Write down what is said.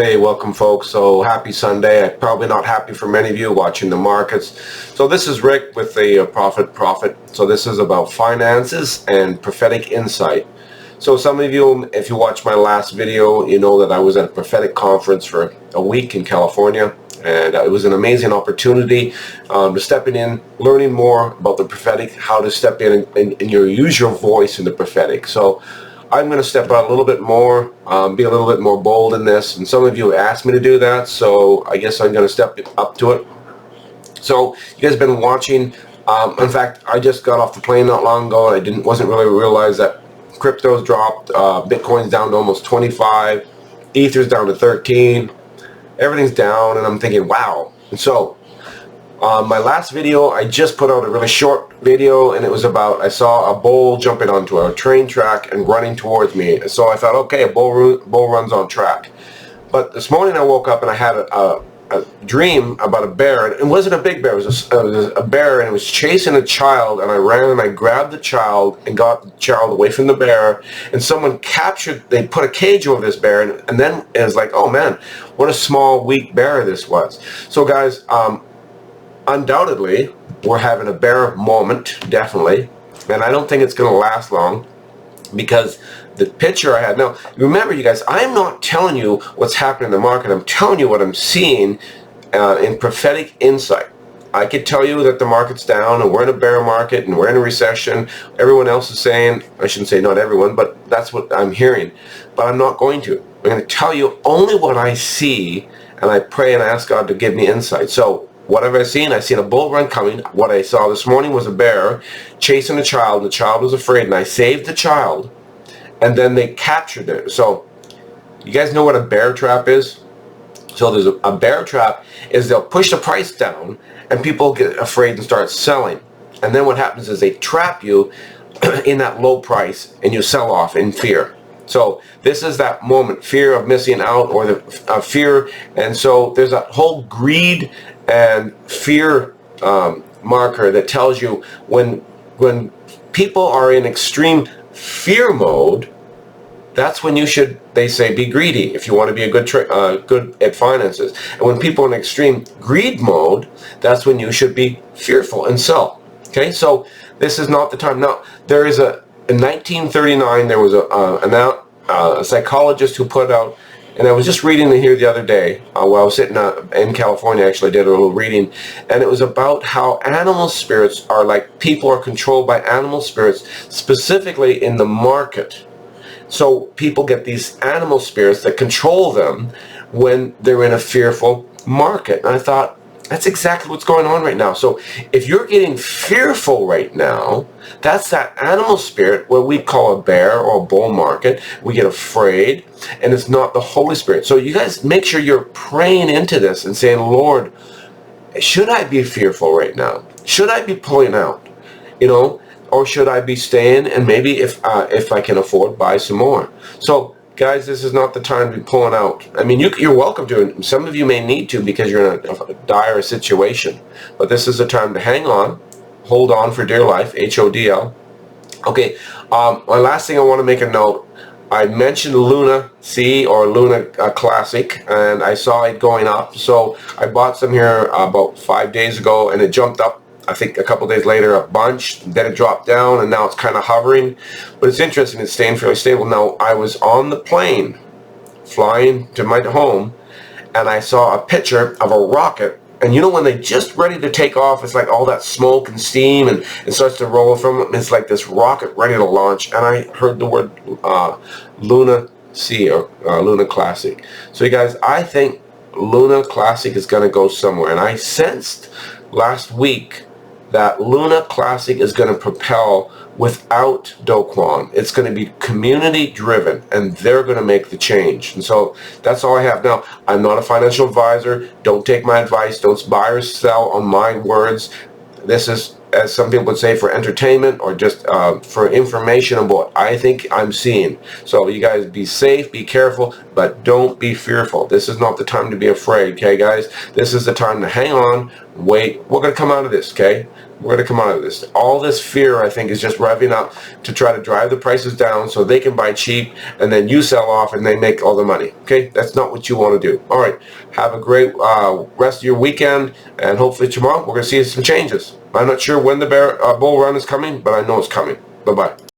Hey, welcome folks. So happy Sunday. Probably not happy for many of you watching the markets. So this is Rick with the Prophet. So this is about finances and prophetic insight. So some of you, if you watched my last video, you know that I was at a prophetic conference for a week in California. And it was an amazing opportunity to stepping in, learning more about the prophetic, how to step in and use your voice in the prophetic. So I'm going to step out a little bit more, be a little bit more bold in this, and some of you asked me to do that, so I guess I'm going to step up to it. So you guys have been watching. In fact, I just got off the plane not long ago, and I wasn't really realize that crypto's dropped. Bitcoin's down to almost 25, Ether's down to 13. Everything's down, and I'm thinking, wow. And so my last video, I just put out a really short video, and it was about, I saw a bull jumping onto a train track and running towards me. So I thought, okay, a bull runs on track. But this morning I woke up and I had a dream about a bear. And it wasn't a big bear, it was a bear, and it was chasing a child, and I ran and I grabbed the child and got the child away from the bear, and someone they put a cage over this bear, and then it was like, oh man, what a small, weak bear this was. So guys, undoubtedly, we're having a bear moment, definitely, and I don't think it's going to last long, because the picture I had. Now, remember, you guys, I'm not telling you what's happening in the market. I'm telling you what I'm seeing in prophetic insight. I could tell you that the market's down, and we're in a bear market, and we're in a recession. Everyone else is saying, I shouldn't say not everyone, but that's what I'm hearing. But I'm not going to. I'm going to tell you only what I see, and I pray and ask God to give me insight. So, what have I seen? I've seen a bull run coming. What I saw this morning was a bear chasing a child. The child was afraid, and I saved the child, and then they captured it. So you guys know what a bear trap is? So there's a bear trap is they'll push the price down, and people get afraid and start selling. And then what happens is they trap you in that low price, and you sell off in fear. So this is that moment, fear of missing out, or the fear. And so there's a whole greed and fear marker that tells you when people are in extreme fear mode, that's when you should, they say, be greedy if you want to be a good at finances. And when people are in extreme greed mode, that's when you should be fearful and sell. Okay, so this is not the time. Now, there is in 1939, there was a psychologist who put out, and I was just reading it here the other day while I was sitting in California. Actually, I did a little reading, and it was about how animal spirits are like, people are controlled by animal spirits, specifically in the market. So people get these animal spirits that control them when they're in a fearful market. And I thought, that's exactly what's going on right now. So if you're getting fearful right now, that's that animal spirit, what we call a bear or a bull market. We get afraid, and it's not the Holy Spirit. So you guys make sure you're praying into this and saying, Lord, should I be fearful right now? Should I be pulling out? Or should I be staying, and maybe if I can afford, buy some more? So guys, this is not the time to be pulling out. I mean, you're welcome to. Some of you may need to because you're in a dire situation. But this is the time to hang on, hold on for dear life, HODL. Okay, my last thing I want to make a note. I mentioned Luna C or Luna Classic, and I saw it going up. So I bought some here about 5 days ago, and it jumped up, I think a couple days later, a bunch. Then it dropped down, and now it's kind of hovering. But it's interesting, it's staying fairly stable. Now, I was on the plane flying to my home, and I saw a picture of a rocket. And you know when they're just ready to take off, it's like all that smoke and steam, and it starts to roll from them. It's like this rocket ready to launch. And I heard the word Luna C or Luna Classic. So you guys, I think Luna Classic is going to go somewhere. And I sensed last week that Luna Classic is going to propel without Do Kwon. It's going to be community driven, and they're going to make the change. And so that's all I have. Now, I'm not a financial advisor. Don't take my advice. Don't buy or sell on my words. This is as some people would say, for entertainment or just for information of what I think I'm seeing. So you guys be safe, be careful, but don't be fearful. This is not the time to be afraid, okay, guys? This is the time to hang on, wait. We're going to come out of this, okay? We're going to come out of this. All this fear, I think, is just revving up to try to drive the prices down so they can buy cheap, and then you sell off and they make all the money. Okay? That's not what you want to do. All right. Have a great rest of your weekend, and hopefully tomorrow we're going to see some changes. I'm not sure when the bull run is coming, but I know it's coming. Bye-bye.